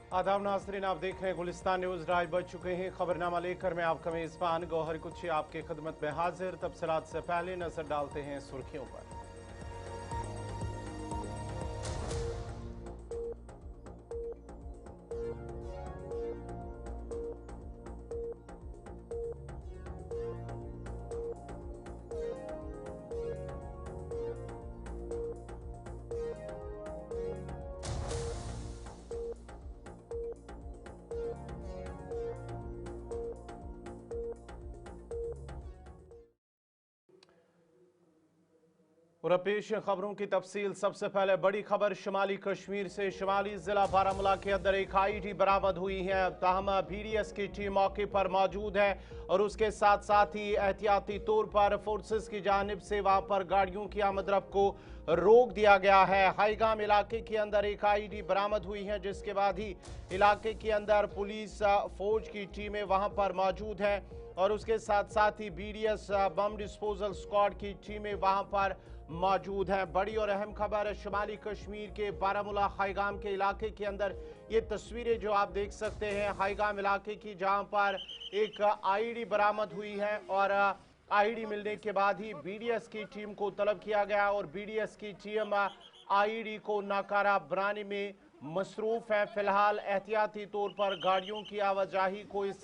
आदाब नाज़रीन, आप देख रहे हैं गुलिस्तान न्यूज़। राज बज चुके हैं। खबरनामा लेकर मैं आपका मेज़बान गौहर कुछी आपके खिदमत में हाजिर। तफसीलात से पहले नजर डालते हैं सुर्खियों पर। और पेश खबरों की तफसील। सबसे पहले बड़ी खबर शुमाली कश्मीर से। शुमाली जिला बारामूला के अंदर एक आईडी बरामद हुई है। ताहम BDS की टीम मौके पर मौजूद है और उसके साथ साथ ही एहतियाती तौर पर फोर्सेस की जानिब से वहां पर गाड़ियों की आमदरफ्त को रोक दिया गया है। हाईगाम इलाके के अंदर एक आईडी बरामद हुई है, जिसके बाद ही इलाके के अंदर पुलिस फौज की टीमें वहां पर मौजूद हैं और उसके साथ साथ ही BDS बम डिस्पोजल स्क्वाड की टीमें वहां पर मौजूद हैं। बड़ी और अहम खबर शुमाली कश्मीर के बारामूला हाईगाम के इलाके के अंदर ये तस्वीरें जो आप देख सकते हैं हाईगाम इलाके की, जहां पर एक आईडी बरामद हुई है और आईडी मिलने के बाद ही BDS की टीम को तलब किया गया और BDS की टीम आईडी को नाकारा बनाने में मसरूफ है। फिलहाल एहतियाती तौर पर गाड़ियों की आवाजाही को इस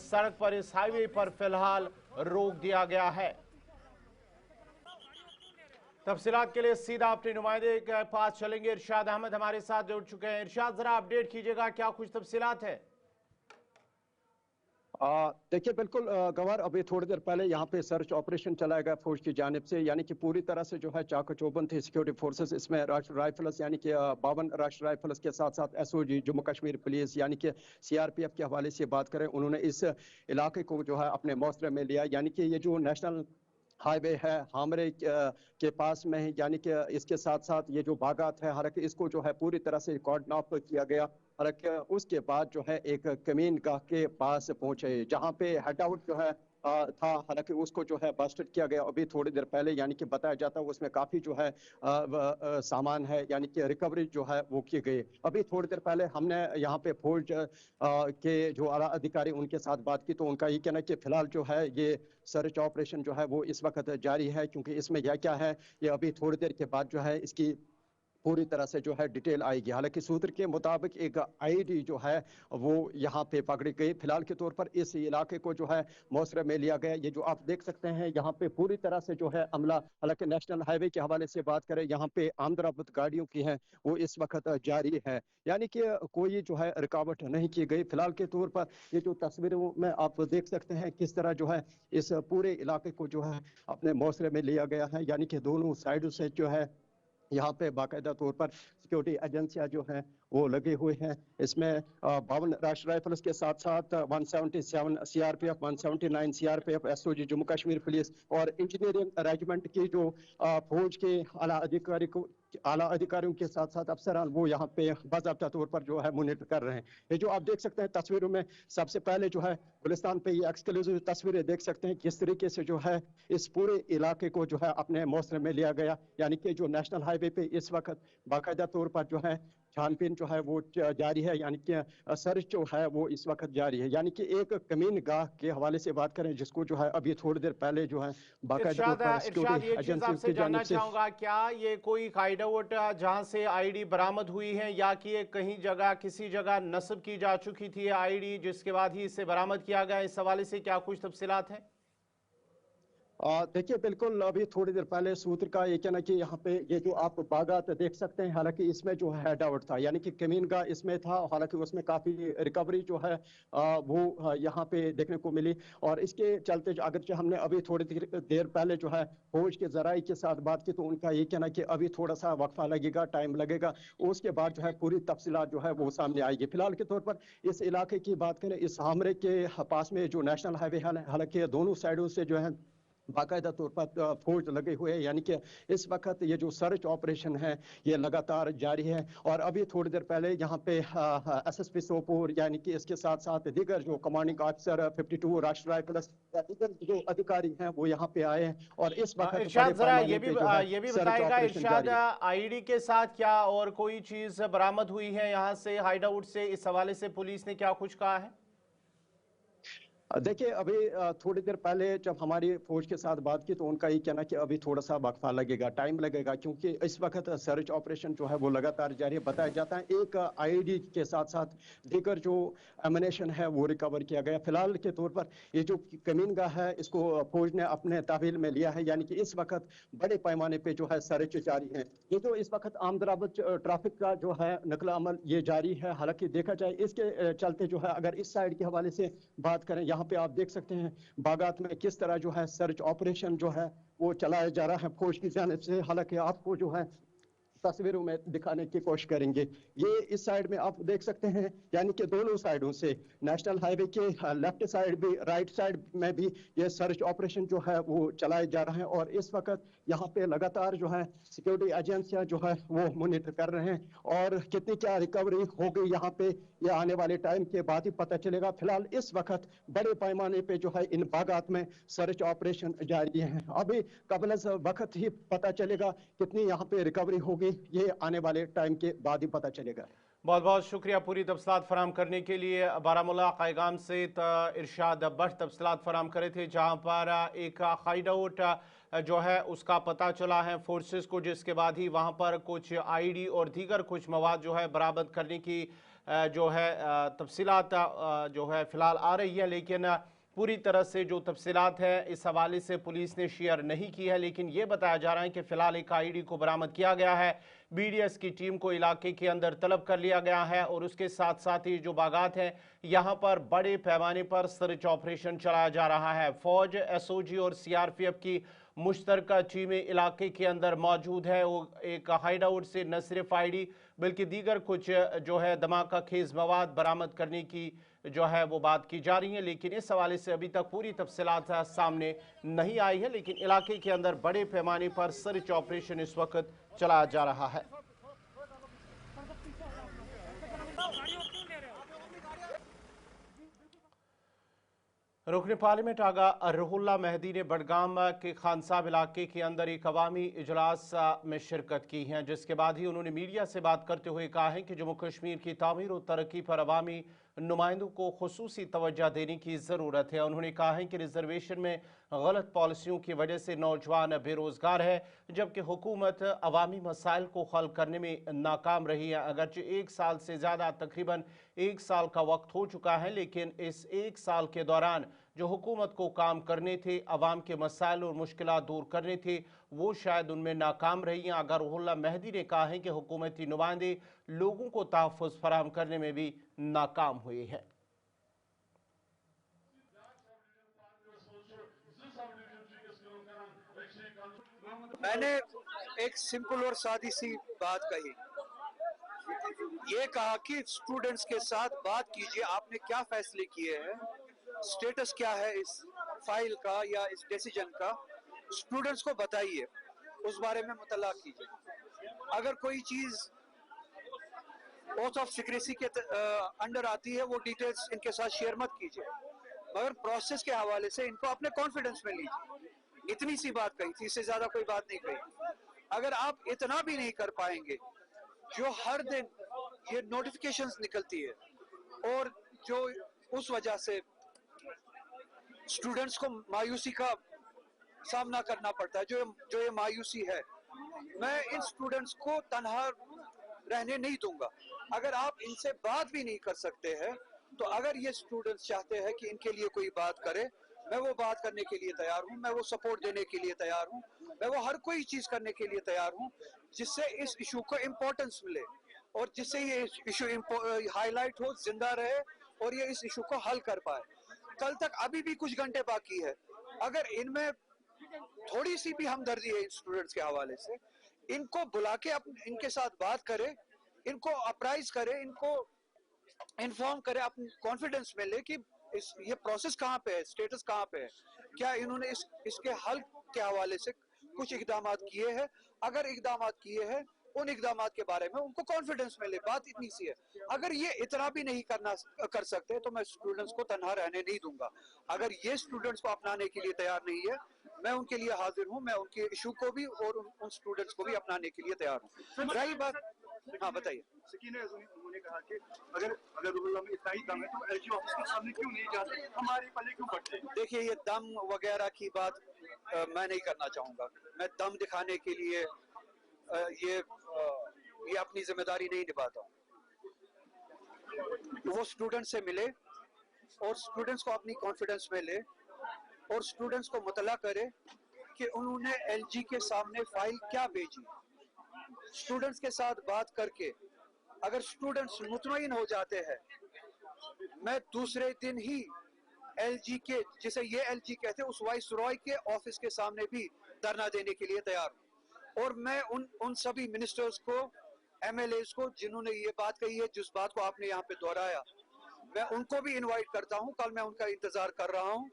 सड़क पर, इस हाईवे पर फिलहाल रोक दिया गया है। तफसीलात के लिए सीधा अपने नुमाइंदे के पास चलेंगे। इरशाद अहमद हमारे साथ जुड़ चुके हैं। इरशाद, जरा अपडेट कीजिएगा, क्या कुछ तफसीलात है? देखिए, बिल्कुल गवार, अभी थोड़ी देर पहले यहाँ पे सर्च ऑपरेशन चलाया गया फौज की जानिब से, यानी कि पूरी तरह से जो है चाक चौबंद थे सिक्योरिटी फोर्सेस। इसमें राष्ट्रीय राइफल्स यानी कि 52 राष्ट्रीय राइफल्स के साथ साथ SOG जम्मू कश्मीर पुलिस यानी कि CRPF के हवाले से बात करें, उन्होंने इस इलाके को जो है अपने मौसरे में लिया। यानी कि ये जो नेशनल हाईवे है हामरे के पास में ही, यानी कि इसके साथ साथ ये जो बागात है, हालांकि इसको जो है पूरी तरह से कॉर्डन ऑफ किया गया। हालांकि उसके बाद जो है एक कमीन गाह के पास पहुंचे जहां पे हेड आउट जो है था, हालांकि उसको जो है बस्टेड किया गया अभी थोड़ी देर पहले। यानी कि बताया जाता है उसमें काफी जो है सामान है, यानी कि रिकवरी जो है वो की गई। अभी थोड़ी देर पहले हमने यहाँ पे फौज के जो आला अधिकारी उनके साथ बात की, तो उनका ये कहना है कि फिलहाल जो है ये सर्च ऑपरेशन जो है वो इस वक्त जारी है, क्योंकि इसमें यह क्या है, ये अभी थोड़ी देर के बाद जो है इसकी पूरी तरह से जो है डिटेल आएगी। हालांकि सूत्र के मुताबिक एक आईडी जो है वो यहाँ पे पकड़ी गई। फिलहाल के तौर पर इस इलाके को जो है मौसरे में लिया गया। ये जो आप देख सकते हैं यहाँ पे पूरी तरह से जो है अमला, हालांकि नेशनल हाईवे के हवाले से बात करें, यहाँ पे आमदरफ्त गाड़ियों की है वो इस वक्त जारी है, यानी कि कोई जो है रुकावट नहीं की गई। फिलहाल के तौर पर ये जो तस्वीरों में आप देख सकते हैं किस तरह जो है इस पूरे इलाके को जो है अपने मौसरे में लिया गया है, यानी कि दोनों साइडों से जो है यहाँ पे बाकायदा तौर पर सिक्योरिटी एजेंसियां जो हैं वो लगे हुए हैं। इसमें 52 राष्ट्रीय राइफल्स के साथ साथ 177 CRPF, 179 CRPF, SOG Jammu Kashmir police और इंजीनियरिंग रेजिमेंट की जो फौज के आला अधिकारियों के साथ साथ अफसरान वो यहाँ पे बाकायदा तौर पर जो है मॉनिटर कर रहे हैं। ये जो आप देख सकते हैं तस्वीरों में, सबसे पहले जो है गुलिस्तान पे ये एक्सक्लूसिव तस्वीरें देख सकते हैं किस तरीके से जो है इस पूरे इलाके को जो है अपने मौसरे में लिया गया। यानी कि जो नेशनल हाईवे पे इस वक्त बाकायदा तौर पर जो है छानबीन जो है वो जारी है, यानी कि सर्च जो है वो इस वक्त जारी है। यानी कि एक कमीन गाह के हवाले से बात करें जिसको जो है अभी थोड़ी देर पहले जो है बाकायदा तौर पर इरशाद, सिक्योरिटी ये चीज एजेंसी आपसे की जानना जानिब से। चाहूंगा, क्या ये कोई हाइडआउट जहां से आईडी बरामद हुई है या कि ये कहीं जगह किसी जगह नस्ब की जा चुकी थी आईडी जिसके बाद ही इसे बरामद किया गया? इस हवाले से क्या कुछ तफसीलात हैं? देखिए, बिल्कुल अभी थोड़ी देर पहले सूत्र का ये कहना कि यहाँ पे ये जो आप बागात देख सकते हैं, हालांकि इसमें जो है हेड आउट था, यानी कि कमीन का इसमें था। हालांकि उसमें काफी रिकवरी जो है वो यहाँ पे देखने को मिली। और इसके चलते अगर हमने अभी थोड़ी देर पहले जो है फौज के जराये के साथ बात की, तो उनका ये कहना कि अभी थोड़ा सा वक्फा लगेगा, टाइम लगेगा, उसके बाद जो है पूरी तफसीलात जो है वो सामने आएगी। फिलहाल के तौर पर इस इलाके की बात करें, इस हामरे के पास में जो नेशनल हाईवे है, हालांकि दोनों साइडों से जो है बाकायदा तौर पर फौज लगे हुए हैं, यानी कि इस वक्त ये जो सर्च ऑपरेशन है ये लगातार जारी है। और अभी थोड़ी देर पहले यहाँ पे एसएसपी सोपोर यानी कि इसके साथ साथ दीगर जो कमांडिंग ऑफिसर 52 राष्ट्रीय राइफल्स या दीगर जो अधिकारी हैं वो यहाँ पे आए हैं और इस वक्त बड़े इरशाद जरा पैमाने पे जो है ये भी सर्च बताएगा ऑपरेशन इरशाद, जारी है। आईडी के साथ क्या और कोई चीज बरामद हुई है यहाँ से हाइड आउट से? इस हवाले से पुलिस ने क्या कुछ कहा है? देखिए अभी थोड़ी देर पहले जब हमारी फौज के साथ बात की तो उनका ये कहना कि अभी थोड़ा सा वक्फा लगेगा, टाइम लगेगा, क्योंकि इस वक्त सर्च ऑपरेशन जो है वो लगातार जारी है। बताया जाता है एक आईडी के साथ साथ दीगर जो एमिनेशन है वो रिकवर किया गया। फिलहाल के तौर पर ये जो कमीनगाह है इसको फौज ने अपने तहवील में लिया है, यानी कि इस वक्त बड़े पैमाने पे जो है सर्च जारी है। ये जो इस वक्त आमदरामद ट्रैफिक का जो है नकल अमल ये जारी है। हालांकि देखा जाए इसके चलते जो है अगर इस साइड के हवाले से बात करें, यहाँ पे आप देख सकते हैं बागात में किस तरह जो है सर्च ऑपरेशन जो है वो चलाया जा रहा है फौज की जानिब से। हालांकि आपको जो है तस्वीरों में दिखाने की कोशिश करेंगे। ये इस साइड में आप देख सकते हैं, यानी कि दोनों साइडों से नेशनल हाईवे के लेफ्ट साइड भी राइट साइड में भी ये सर्च ऑपरेशन जो है वो चलाया जा रहा है। और इस वक्त यहाँ पे लगातार जो है सिक्योरिटी एजेंसियां जो है वो मॉनिटर कर रहे हैं और कितनी क्या रिकवरी हो गई यहाँ पे ये आने वाले टाइम के बाद ही पता चलेगा। फिलहाल इस वक्त बड़े पैमाने पे जो है इन बागात में सर्च ऑपरेशन जारी है। अभी कबल वक्त ही पता चलेगा कितनी यहाँ पे रिकवरी होगी, ये आने वाले टाइम के बाद ही पता चलेगा। बहुत बहुत शुक्रिया पूरी तफसीलात फराम करने के लिए। बारामूला क़ायगाम से इरशाद भट्ट तफसीलात फराम करे थे, जहाँ पर एक हाइड आउट जो है उसका पता चला है फोर्सेस को, जिसके बाद ही वहाँ पर कुछ आईडी और दीगर कुछ मवाद जो है बरामद करने की जो है तफसीलात जो है फ़िलहाल आ रही है। लेकिन पूरी तरह से जो तफसीलात हैं इस हवाले से पुलिस ने शेयर नहीं की है। लेकिन ये बताया जा रहा है कि फ़िलहाल एक आईडी को बरामद किया गया है, बीडीएस की टीम को इलाके के अंदर तलब कर लिया गया है और उसके साथ साथ ही जो बागात हैं यहाँ पर बड़े पैमाने पर सर्च ऑपरेशन चलाया जा रहा है। फौज, एसओजी और सीआरपीएफ की मुश्तरका टीमें इलाके के अंदर मौजूद है। वो एक हाइड आउट से न सिर्फ आईडी बल्कि दीगर कुछ जो है धमाका खेज मवाद बरामद करने की जो है वो बात की जा रही है। लेकिन इस हवाले से अभी तक पूरी तफसीलात सामने नहीं आई है। लेकिन इलाके के अंदर बड़े पैमाने पर सर्च ऑपरेशन इस वक्त चलाया जा रहा है। रुकन पार्लियामेंट आगा रुहुल्ला मेहदी ने बडगाम के खानसाब इलाके के अंदर एक अवामी इजलास में शिरकत की है, जिसके बाद ही उन्होंने मीडिया से बात करते हुए कहा है कि जम्मू कश्मीर की तामीर और तरक्की पर अवामी नुमाइंदों को खुसूसी तवज्जो देने की ज़रूरत है। उन्होंने कहा है कि रिजर्वेशन में गलत पॉलिसियों की वजह से नौजवान बेरोजगार है, जबकि हुकूमत अवामी मसाइल को हल करने में नाकाम रही है। अगरचे 1 साल से ज़्यादा तकरीबन 1 साल का वक्त हो चुका है, लेकिन इस 1 साल के दौरान जो हुकूमत को काम करने थे, अवाम के मसाइल और मुश्किलात दूर करने थे, वो शायद उनमें नाकाम रही हैं। अगर रुहुल्ला मेहदी ने कहा है कि हुकूमती नुमाइंदे लोगों को तहफ़्फ़ुज़ फराहम करने में भी नाकाम हुए हैं। मैंने एक सिंपल और सादी सी बात कही, ये कहा कि स्टूडेंट्स के साथ बात कीजिए, आपने क्या फैसले किए हैं, स्टेटस क्या है इस फाइल का या इस डिसीजन का, स्टूडेंट्स को बताइए, उस बारे में मुतल्ला कीजिए। अगर कोई चीज ओथ ऑफ सीक्रेसी के अंडर आती है वो डिटेल्स इनके साथ शेयर मत कीजिए, मगर प्रोसेस के हवाले से इनको अपने कॉन्फिडेंस में लीजिए। इतनी सी बात कही थी, इससे ज्यादा कोई बात नहीं कही। अगर आप इतना भी नहीं कर पाएंगे, जो हर दिन ये नोटिफिकेशंस निकलती है और जो उस वजह से स्टूडेंट्स को मायूसी का सामना करना पड़ता है, जो ये मायूसी है, मैं इन स्टूडेंट्स को तन्हा रहने नहीं दूंगा। अगर आप इनसे बात भी नहीं कर सकते हैं, तो अगर ये स्टूडेंट्स चाहते हैं कि इनके लिए कोई बात करे, मैं वो बात करने के लिए तैयार हूँ, मैं वो सपोर्ट देने के लिए तैयार हूँ, मैं वो हर कोई चीज करने के लिए तैयार हूँ जिससे इस इशू को इम्पोर्टेंस मिले और जिससे ये इशू हाईलाइट हो, जिंदा रहे और ये इस इशू को हल कर पाए। कल तक अभी भी कुछ घंटे बाकी है, अगर इनमें थोड़ी सी भी हमदर्दी है इन स्टूडेंट्स के हवाले से, इनको बुला के इनके साथ बात करें, इनको अप्राइज करें, इनको इन्फॉर्म करें, अपने कॉन्फिडेंस में ले कि ये प्रोसेस कहाँ पे है, स्टेटस कहाँ पे है, क्या इन्होंने इसके हल के हवाले से कुछ इकदाम किए हैं? अगर इकदाम किए हैं, उन इकदाम के बारे में उनको कॉन्फिडेंस मिले, बात इतनी सी है। अगर ये इतना भी नहीं कर सकते तो मैं स्टूडेंट्स को तनहा रहने नहीं दूंगा। अगर ये स्टूडेंट्स को अपनाने के लिए तैयार नहीं है, मैं उनके लिए हाजिर हूँ, मैं उनके इशू को भी और उन स्टूडेंट्स को भी अपनाने के लिए तैयार हूँ। रही बात, हाँ बताइए। उन्होंने कहा कि अगर रुहुल्लाह में इतना ही दम है तो एलजी ऑफिस के सामने क्यों नहीं जाते, हमारे पल्ले क्यों पड़ते? देखिए, ये दम वगैरह की बात मैं नहीं करना चाहूंगा। मैं दम दिखाने के लिए ये अपनी जिम्मेदारी नहीं निभाता हूँ। वो स्टूडेंट से मिले और स्टूडेंट्स को अपनी कॉन्फिडेंस में ले और स्टूडेंट्स को मुतला करे कि उन्होंने एलजी के सामने फाइल क्या भेजी। स्टूडेंट्स के साथ बात करके अगर स्टूडेंट्स मुतमईन हो जाते हैं, मैं दूसरे दिन ही एलजी के, जिसे ये एलजी कहते हैं, उस वाइस रॉय के ऑफिस के सामने भी धरना देने के लिए तैयार हूँ। और मैं उन सभी मिनिस्टर्स को, एमएलएस को, जिन्होंने ये बात कही है, जिस बात को आपने यहाँ पे दोहराया, मैं उनको भी इनवाइट करता हूँ। कल मैं उनका इंतजार कर रहा हूँ।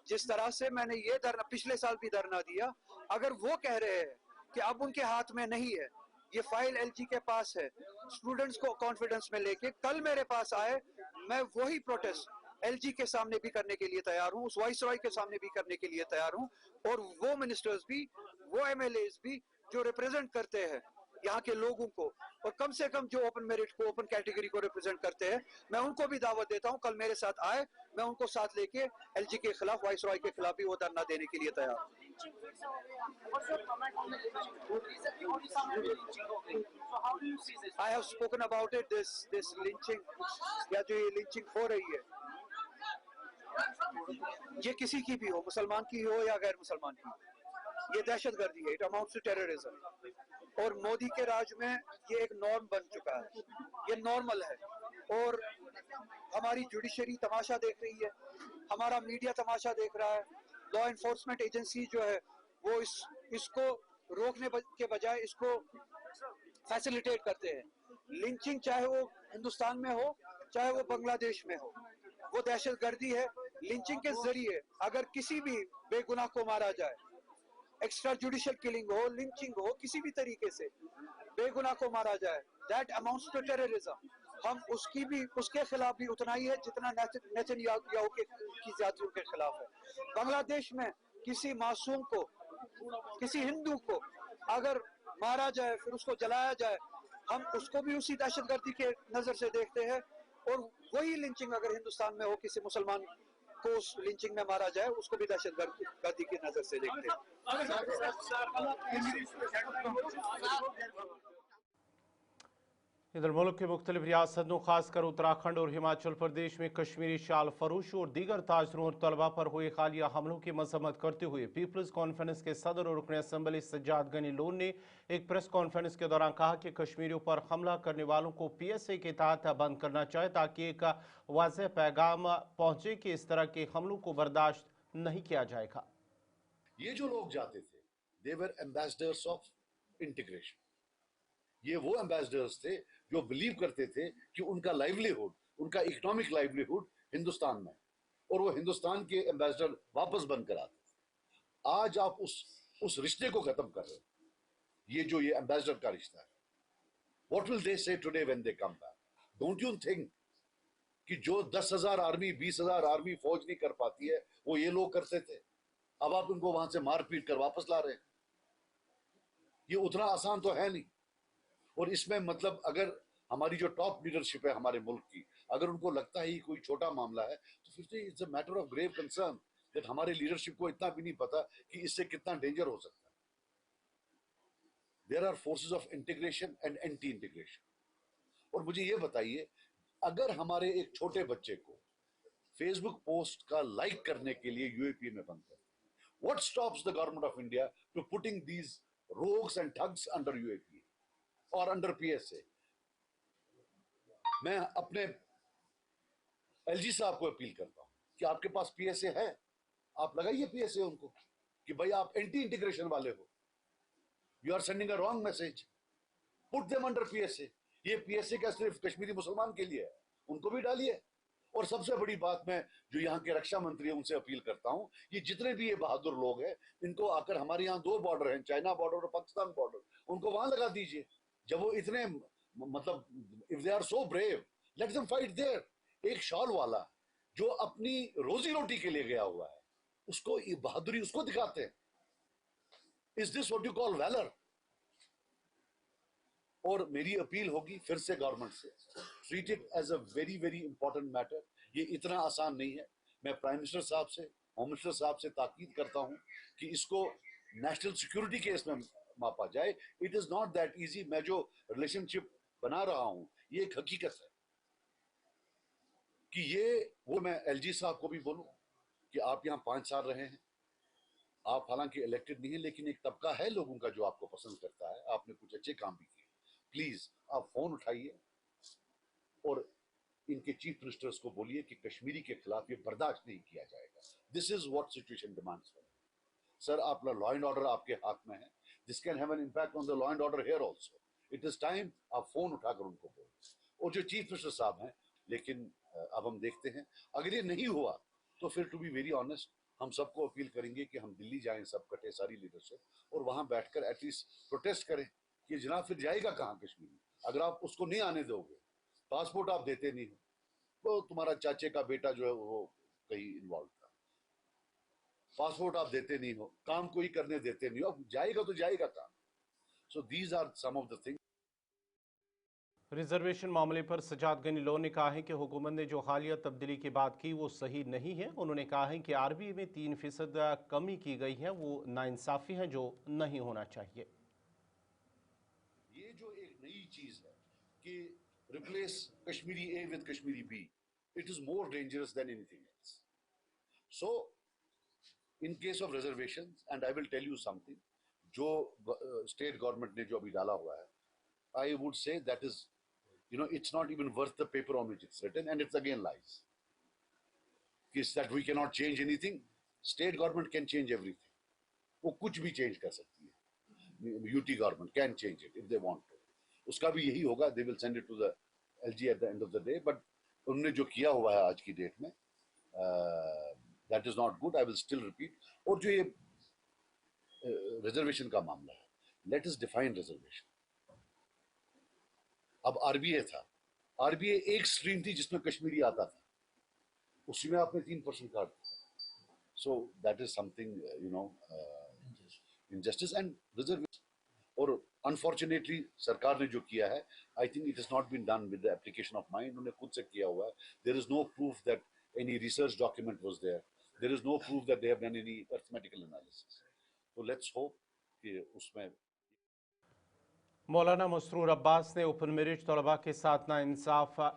जिस तरह से मैंने ये धरना पिछले साल भी धरना दिया, अगर वो कह रहे हैं कि अब उनके हाथ में नहीं है, ये फाइल एलजी के पास है, स्टूडेंट्स को कॉन्फिडेंस में लेके कल मेरे पास आए, मैं वही प्रोटेस्ट एलजी के सामने भी करने के लिए तैयार हूँ, उस वाइस रॉय के सामने भी करने के लिए तैयार हूँ। और वो मिनिस्टर्स भी, वो एमएलएस भी जो रिप्रेजेंट करते हैं यहाँ के लोगों को, और कम से कम जो ओपन मेरिट को, ओपन कैटेगरी को रिप्रेजेंट करते हैं, मैं उनको भी दावत देता हूँ, कल मेरे साथ आए, मैं उनको साथ लेके एलजी के खिलाफ, वाइस रॉय के खिलाफ भी वो धरना देने के लिए तैयार हूँ। I have spoken about it, this lynching, या जो ये lynching हो रही है, ये किसी की भी हो, मुसलमान की हो या गैर मुसलमान की, ये दहशतगर्दी है, इट अमाउंट्स टू टेररिज्म। और मोदी के राज में ये एक नॉर्म बन चुका है, ये नॉर्मल है। और हमारी जुडिशरी तमाशा देख रही है, हमारा मीडिया तमाशा देख रहा है, लॉ एनफोर्समेंट एजेंसी जो है वो इसको रोकने के बजाय इसको फैसिलिटेट करते हैं। लिंचिंग चाहे वो हिंदुस्तान में हो चाहे वो बांग्लादेश में हो, वो दहशतगर्दी है। लिंचिंग के जरिए अगर किसी भी बेगुनाह को मारा जाए, एक्स्ट्रा जुडिशियल किलिंग हो, लिंचिंग हो, किसी भी तरीके से बेगुनाह को मारा जाए, दैट अमाउंट्स टू टेररिज्म। हम उसके खिलाफ भी उतना ही है जितना नेतन्याहू की जातियों के खिलाफ है। बांग्लादेश में किसी मासूम को, किसी हिंदू को अगर मारा जाए, फिर उसको जलाया जाए, हम उसको भी उसी दहशतगर्दी के नजर से देखते हैं। और वही लिंचिंग अगर हिंदुस्तान में हो, किसी मुसलमान को उस लिंचिंग में मारा जाए, उसको भी दहशतगर्दी की नजर से देखते हैं। इधर मुल्क के मुख्तलिफ रियासतों, खासकर उत्तराखंड और हिमाचल प्रदेश में कश्मीरी शाल फरोशों और दीगर ताजरों और तलबा पर हुए हालिया हमलों की मजम्मत करते हुए पीपल्स कॉन्फ्रेंस के सदर और रुकन असम्बली सज्जाद गनी लोन ने एक प्रेस कॉन्फ्रेंस के दौरान कहा कि कश्मीरियों पर हमला करने वालों को PSA के तहत बंद करना चाहिए, ताकि एक वाज़ेह पैगाम पहुंचे कि इस तरह के हमलों को बर्दाश्त नहीं किया जाएगा। ये जो लोग जाते थे, दे वर एम्बेसडर्स ऑफ इंटीग्रेशन। ये वो एम्बेसडर्स थे जो बिलीव करते थे कि उनका लाइवलीहुड, उनका इकोनॉमिक लाइवलीहुड हिंदुस्तान में, और वो हिंदुस्तान के एम्बेसडर वापस बनकर आते थे। आज आप उस रिश्ते को खत्म कर रहे हो। ये एम्बेसडर का रिश्ता है। व्हाट विल दे से today when they come back? Don't you think कि जो 10,000 आर्मी, 20,000 आर्मी फौज नहीं कर पाती है, वो ये लोग करते थे। अब आप उनको वहां से मार पीट कर वापस ला रहे हैं। ये उतना आसान तो है नहीं। और इसमें मतलब अगर हमारी जो टॉप लीडरशिप है हमारे मुल्क की, अगर उनको लगता है कोई छोटा मामला है, तो फिर तो it's a matter of grave concern that हमारे लीडरशिप को इतना भी नहीं पता कि इससे कितना डेंजर हो सकता है। There are forces of integration and anti integration. और मुझे ये बताइए, अगर हमारे एक छोटे बच्चे को फेसबुक पोस्ट का लाइक करने के लिए यूएपी में बंद कर, what stops the government of India to putting these rogues and thugs under UAP और अंडर PSA? मैं अपने एलजी साहब को अपील करता हूं कि आपके पास PSA है, आप लगाइए PSA उनको कि भाई आप एंटी इंटीग्रेशन वाले हो, you are sending a wrong message, put them under PSA। ये PSA क्या सिर्फ कश्मीरी मुसलमान के लिए है? उनको भी डालिए और सबसे बड़ी बात, मैं जो यहाँ के रक्षा मंत्री हैं उनसे अपील करता हूँ, ये जितने भी ये बहादुर लोग हैं, इनको आकर, हमारे यहाँ 2 बॉर्डर हैं, चाइना बॉर्डर और पाकिस्तान बॉर्डर, उनको वहां लगा दीजिए। जब वो इतने, मतलब, if they are so brave, let them fight there. एक शॉल वाला जो अपनी रोजी रोटी के लिए गया हुआ है, उसको ये बहादुरी उसको दिखाते हैं। Is this what you call valour? और मेरी अपील होगी फिर से गवर्नमेंट से, treat it as a very very important matter. ये इतना आसान नहीं है। मैं प्राइम मिनिस्टर साहब से, होम मिनिस्टर साहब से ताकीद करता हूं कि इसको नेशनल सिक्योरिटी केस में मापा जाए। It is not that easy. मैं जो रिलेशनशिप बना रहा हूं, ये एक हकीकत है कि ये वो, मैं एलजी साहब को भी बोलूं कि आप यहाँ 5 साल रहे हैं, आप हालांकि इलेक्टेड नहीं है, लेकिन एक तबका है लोगों का जो आपको पसंद करता है, आपने कुछ अच्छे काम भी किए। प्लीज आप फोन उठाइए और इनके चीफ मिनिस्टर्स को बोलिए कि कश्मीरी के खिलाफ ये बर्दाश्त नहीं किया जाएगा। This is what situation demands for. Sir, आपका लॉ एंड ऑर्डर आपके हाथ में है। This can have an impact on the law and order here also. It is time आप फोन उठाकर उनको बोलें। और जो चीफ मिनिस्टर साहब हैं, लेकिन अब हम देखते हैं, अगर ये नहीं हुआ तो फिर, टू बी वेरी ऑनेस्ट, हम सबको अपील करेंगे कि हम दिल्ली जाएं, सब कटे, सारी लीडरशिप, और वहां बैठकर एटलीस्ट प्रोटेस्ट करें कि जनाब फिर जाएगा कहाँ कश्मीरी? अगर आप उसको नहीं आने दोगे, पासपोर्ट आप देते नहीं हो, तो तुम्हारा चाचे का बेटा जो है वो कहीं इन्वॉल्व था, पासपोर्ट आप देते नहीं हो, काम कोई करने देते नहीं हो, अब जाएगा तो जाएगा काम। So these are some of the things. Reservation मामले पर सजाद गनी लोन ने कहा है कि हुकूमत ने जो हालिया तब्दीली की बात की वो सही नहीं है। उन्होंने कहा है कि आरबीए में 3% कमी की गई है, वो नाइंसाफी है जो नहीं होना चाहिए। ये जो एक नई चीज है कि replace Kashmiri A with Kashmiri B, it is more dangerous than anything else. So in case of reservation, and I will tell you something, जो स्टेट गवर्नमेंट ने जो अभी डाला हुआ है, I would say that is, it's not even worth the paper on which it's written, and it's again lies. Is that we cannot change anything? State government can change everything. वो कुछ भी change कर सकती है। UT government can change it if they want to. उसका भी यही होगा, they will send it to the LG at the end of the day. But उन्होंने जो किया हुआ है आज की डेट में, that is not good. I will still repeat. और जो ये रिजर्वेशन का मामला है, let us define reservation. अब आरबीए था, आरबीए एक स्ट्रीम थी जिसमें कश्मीरी आता था, उसी में आपने 3% काट दिया। So that is something, injustice and reservation. और अनफॉर्चुनेटली सरकार ने जो किया है, I think it is not been done with the application of mind. उन्होंने खुद से किया हुआ है। There is no proof that any research document was there. There is no proof that they have done any arithmetical analysis. तो let's hope कि उसमें मौलाना मसरूर अब्बास ने ओपन मेरिट तलबा के साथ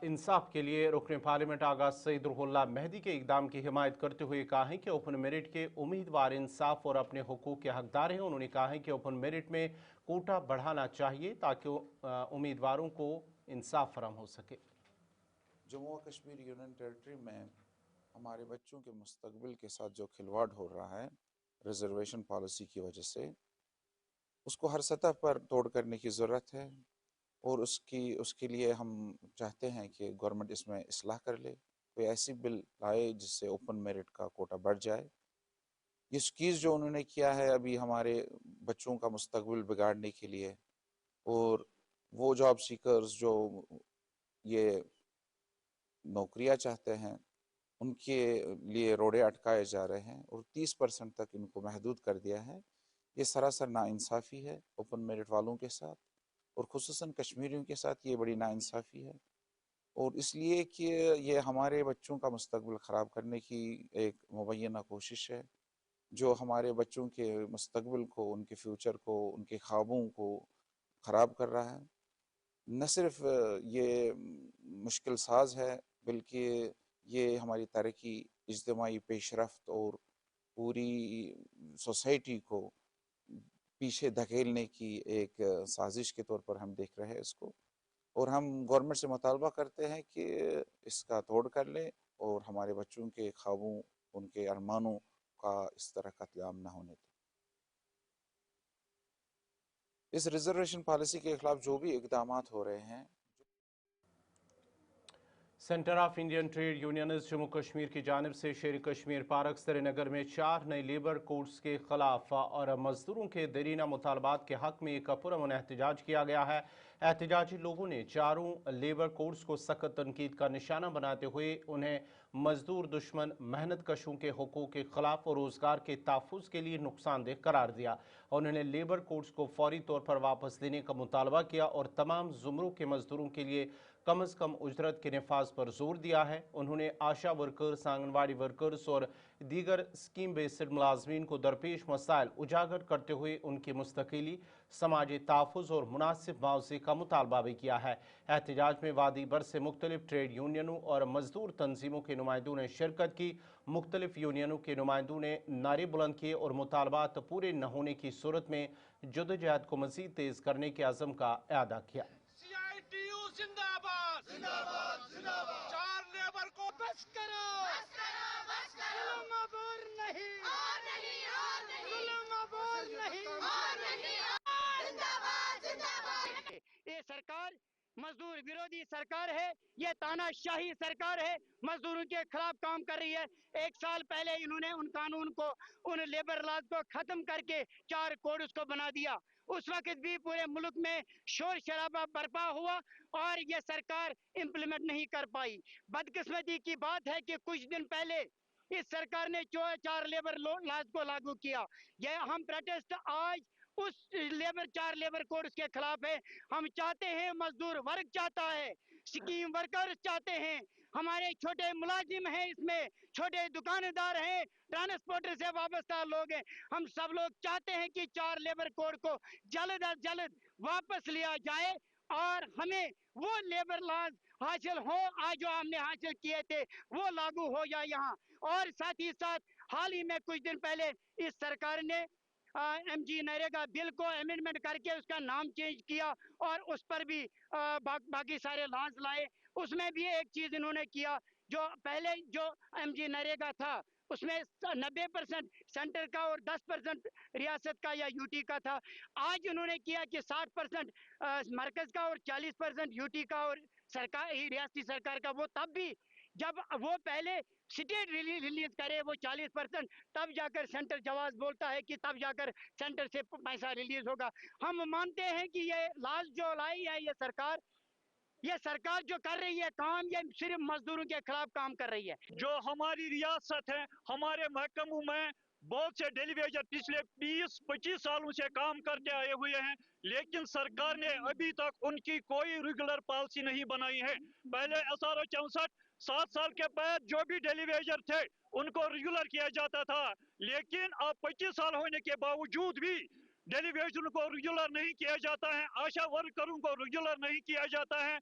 इंसाफ के लिए रुकन पार्लियामेंट आगा सईदुल्लाह मेहदी के इकदाम की हिमायत करते हुए कहा है कि ओपन मेरिट के उम्मीदवार इंसाफ और अपने हुकूक के हकदार हैं। उन्होंने कहा है कि ओपन मेरिट में कोटा बढ़ाना चाहिए ताकि उम्मीदवारों को इंसाफ फराहम हो सके। जम्मू व कश्मीर यूनियन टेरिटरी में हमारे बच्चों के मुस्तकबिल के साथ जो खिलवाड़ हो रहा है रिजर्वेशन पॉलिसी की वजह से, उसको हर सतह पर तोड़ करने की ज़रूरत है। और उसके लिए हम चाहते हैं कि गवर्नमेंट इसमें इस्लाह कर ले, कोई ऐसी बिल लाए जिससे ओपन मेरिट का कोटा बढ़ जाए। ये चीज़ जो उन्होंने किया है अभी हमारे बच्चों का मुस्तकबिल बिगाड़ने के लिए, और वो जॉब सीकर्स जो ये नौकरियां चाहते हैं उनके लिए रोड़े अटकाए जा रहे हैं और 30% तक इनको महदूद कर दिया है। ये सरासर नाइंसाफ़ी है ओपन मेरिट वालों के साथ, और ख़ुसूसन कश्मीरियों के साथ ये बड़ी नाइंसाफ़ी है। और इसलिए कि ये हमारे बच्चों का मुस्तकबिल ख़राब करने की एक मुबैना कोशिश है, जो हमारे बच्चों के मुस्तकबिल को, उनके फ्यूचर को, उनके ख्वाबों को ख़राब कर रहा है। न सिर्फ ये मुश्किल साज है, बल्कि ये हमारी तरक्की, इज्तिमाई पेशरफ्त और पूरी सोसाइटी को पीछे धकेलने की एक साजिश के तौर पर हम देख रहे हैं इसको। और हम गवर्नमेंट से मुतालबा करते हैं कि इसका तोड़ कर ले और हमारे बच्चों के ख्वाबों, उनके अरमानों का इस तरह कत्लेआम न होने दें। इस रिजर्वेशन पॉलिसी के खिलाफ जो भी इक़दामात हो रहे हैं, centre of Indian trade unionist Jammu Kashmir की जानिब से शेर कश्मीर पार्क श्रीनगर में 4 नए लेबर कोड्स के खिलाफ और मजदूरों के दरीना मुतालबात के हक में एक पुरअमन एहतजाज किया गया है। एहतजाजी लोगों ने चारों लेबर कोड्स को सख्त तनकीद का निशाना बनाते हुए उन्हें मजदूर दुश्मन मेहनत कशों के हकूक़ के खिलाफ और रोजगार के तहफ़्फ़ुज़ के लिए नुकसानदेह करार दिया। उन्होंने लेबर कोड्स को फौरी तौर पर वापस लेने का मुतालबा किया और तमाम जुमरों के मजदूरों के लिए कम अज़ कम उजरत के नफाज पर जोर दिया है। उन्होंने आशा वर्कर्स, आंगनवाड़ी वर्कर्स और दीगर स्कीम बेस्ड मुलाजमीन को दरपेश मसाइल उजागर करते हुए उनकी मुस्तकिली, समाजी तहफ़्फ़ुज़ और मुनासिब मुआवजे का मुतालबा भी किया है। एहतजाज में वादी भर से मुख्तलिफ ट्रेड यूनियनों और मजदूर तंजीमों के नुमाइंदों ने शिरकत की। मुख्तलिफ यूनियनों के नुमाइंदों ने नारे बुलंद किए और मुतालबात पूरे न होने की सूरत में जदोजहद को मज़ीद तेज़ करने के अज़म का इआदा किया। जिंदाबाद जिंदाबाद जिंदाबाद। 4 लेबर को बस करो, बस करो, बस करो। जुल्म अब और नहीं, और नहीं, और नहीं। जुल्म अब और नहीं, और नहीं। जिंदाबाद जिंदाबाद। ये सरकार मजदूर विरोधी सरकार है, ये तानाशाही सरकार है, मजदूरों के खिलाफ काम कर रही है। 1 साल पहले इन्होंने उन कानून को, उन लेबर लॉज को खत्म करके 4 कोड उसको बना दिया। उस वक्त भी पूरे मुल्क में शोर शराबा बर्पा हुआ और ये सरकार इम्प्लीमेंट नहीं कर पाई। बदकिस्मती की बात है कि कुछ दिन पहले इस सरकार ने 4 लेबर लॉज को लागू किया। यह हम प्रोटेस्ट आज उस 4 लेबर कोड्स के खिलाफ है। हम चाहते हैं, मजदूर वर्ग चाहता है, स्कीम वर्कर्स चाहते हैं, हमारे छोटे मुलाजिम हैं, इसमें छोटे दुकानदार हैं, ट्रांसपोर्टर से वाबस्ता लोग हैं। हम सब लोग चाहते हैं कि 4 लेबर कोड को जल्द अज जल्द वापस लिया जाए और हमें वो लेबर लॉज हासिल हो आज जो हमने हासिल किए थे वो लागू हो जाए यहाँ। और साथ ही साथ हाल ही में कुछ दिन पहले इस सरकार ने MG नरेगा बिल को अमेंडमेंट करके उसका नाम चेंज किया और उस पर भी बाकी सारे लॉज लाए। उसमें भी एक चीज इन्होंने किया, जो पहले जो MG नरेगा था उसमें 90% सेंटर का और 10% रियासत का या यूटी का था। आज उन्होंने किया कि 60% मरकज का और 40% यूटी का और सरकार रियासती सरकार का। वो तब भी जब वो पहले स्टेट रिलीज करे वो 40%, तब जाकर सेंटर जवाब बोलता है कि तब जाकर सेंटर से पैसा रिलीज होगा। हम मानते हैं कि ये लाल जो लाई है ये सरकार जो कर रही है काम, ये सिर्फ मजदूरों के खिलाफ काम कर रही है। जो हमारी रियासत है, हमारे महकमों में बहुत से डेलीवेजर पिछले 20-25 सालों से काम करते आए हुए हैं, लेकिन सरकार ने अभी तक उनकी कोई रेगुलर पॉलिसी नहीं बनाई है। पहले SRO 64 7 साल के बाद जो भी डेलीवेजर थे उनको रेगुलर किया जाता था, लेकिन अब 25 साल होने के बावजूद भी डेलीवेजर को रेगुलर नहीं किया जाता है, आशा वर्करों को रेगुलर नहीं किया जाता है,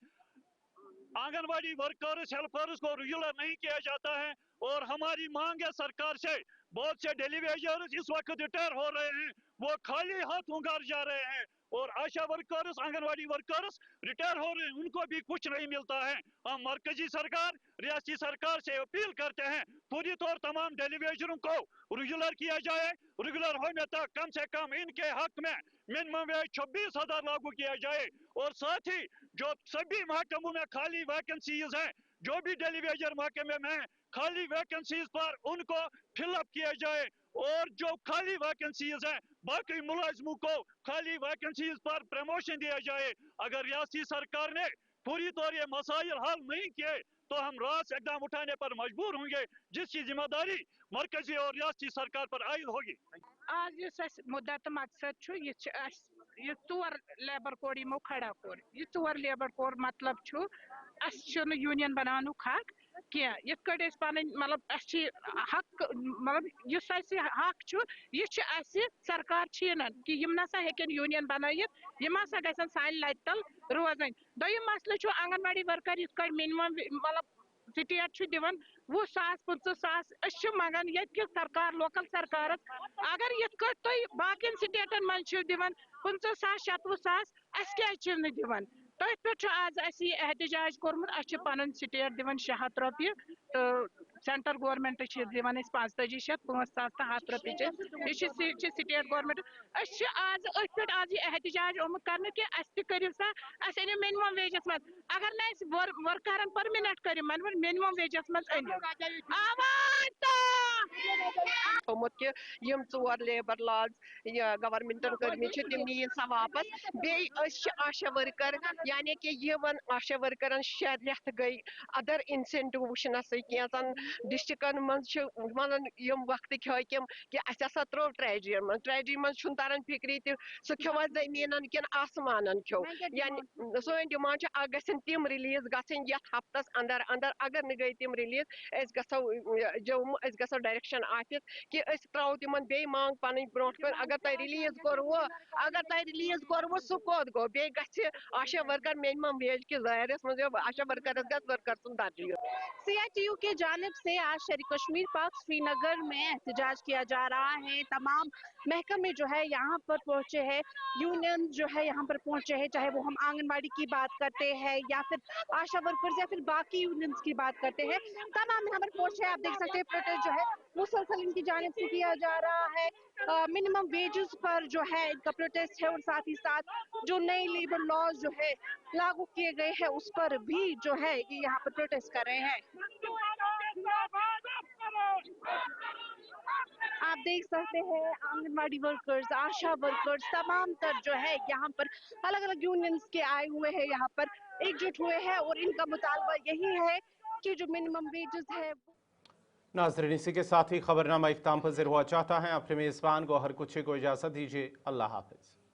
आंगनवाड़ी वर्कर्स हेल्पर्स को रेगुलर नहीं किया जाता है। और हमारी मांग है सरकार से, बहुत से डेलीवेजर्स इस वक्त रिटायर हो रहे हैं, वो खाली हाथों घर जा रहे हैं और आशा वर्कर्स, आंगनवाड़ी वर्कर्स रिटायर हो रहे हैं, उनको भी कुछ नहीं मिलता है। हम मरकजी सरकार, रियासती सरकार से अपील करते हैं पूरी तौर तमाम डेलीवेजरों को रेगुलर किया जाए। रेगुलर होने तक कम से कम इनके हक में मिनिमम वेज 26,000 लागू किया जाए और साथ ही जो सभी महकमों में खाली वैकेंसीज हैं, जो भी डेलीवेजर महकमे में खाली वैकेंसीज पर उनको फिलअप किया जाए और जो खाली वैकेंसीज हैं बाकी मुलाजिमों को खाली वैकेंसीज पर प्रमोशन दिया जाए। अगर रियासती सरकार ने पूरी तौर ये मसाइल हल नहीं किए तो हम रास इकदाम उठाने पर मजबूर होंगे, जिसकी जिम्मेदारी मरकजी और रियासती सरकार पर आयद होगी। आज इस मुद्दा तो मकसद ये 4 लेबर कोड यमो खड़ा कोर, ये 4 लेबर कोड मतलब यूनियन बनानु हक क्या यथ कट पन मतलब हक मतलब हक यह सरकार छीनन कि यम नसा हेकन यूनियन बनायित, यम हसा गसन सान लत तल रोजन। दोयम मसले आंगनवाड़ी वर्कर यथ कट मिनिमम मतलब स्टेट दिवन 20,000-25,000 मंगान ये सरकार लोकल सरकार। अगर यथ कट तुम बाकी स्टेटन मन दिवन 25,000-27,000 अस क्या दिवन। तथ पे आज एहतजाज कोर्मुत, पन स्टेट दिवन 600 रुपये तो सेंटर गवर्नमेंट दिवान 85,500 रपये स्टेट गवर्नमेंट आज आज एहतजाज आमुत कर कि करो सा अनु मिनिमम वेजस मज अगर ना वर्करन परमिनेंट कर मिनिमम वेजस मज थोमुत कि यम 4 लेबर लॉज गवर्नमेंटन कर्मित तम नीन सा वापस बेस आशा वर्कर यानी कि यमन आशा वर्करन 6 रेत गई अदर इंसेंटिव वुन कैंसन डिस्ट्रिक्टन मन यम वक्त हाकिम कि असा त्रो ट्रेजरी मन तरन फिक्री सह खवा जमीन किन आसमान खो यानी सोन डिमांड गन तम रिलीज गन हफ्तस अंदर अंदर अगर न गई तम रिलीज गो जम्मू गो डायरेक्शन ऑफिस कि त्रो तिमन बे मांग पन ब्रो अगर तुम रिलीज कर्व सह कोत गो बे आशा वर्कर मिनिमम वेज कि दायरस मज आशा वर्कर वर्कर सुन दर्ज CITU की जानिब से आज शहरी कश्मीर पार्क श्रीनगर में एहतजाज किया जा रहा है। तमाम महकमे जो है यहाँ पर पहुंचे हैं, यूनियन जो है यहाँ पर पहुंचे हैं, चाहे वो हम आंगनबाड़ी की बात करते हैं या फिर आशा वर्कर्स या फिर बाकी यूनियंस की बात करते हैं, तमाम यहाँ पर पहुंचे हैं। आप देख सकते हैं प्रोटेस्ट जो है मुसलसल इनकी जानिब से किया जा रहा है। मिनिमम वेजेस पर जो है इनका प्रोटेस्ट है और साथ ही साथ जो नए लेबर लॉज जो है लागू किए गए हैं उस पर भी जो है ये यहाँ पर प्रोटेस्ट कर रहे हैं। आप देख सकते हैं आंगनबाड़ी वर्कर्स, आशा वर्कर्स तमाम तर जो है यहाँ पर अलग अलग यूनियंस के आए हुए हैं, यहाँ पर एकजुट हुए हैं और इनका मुतालबा यही है कि जो मिनिमम वेजेस है। नाज़रीन, इसी के साथ ही खबरनामा इख्तिताम पज़ीर हुआ चाहता है। अपने मेज़बान गौहर कुछे को इजाज़त दीजिए। अल्लाह हाफ़िज़।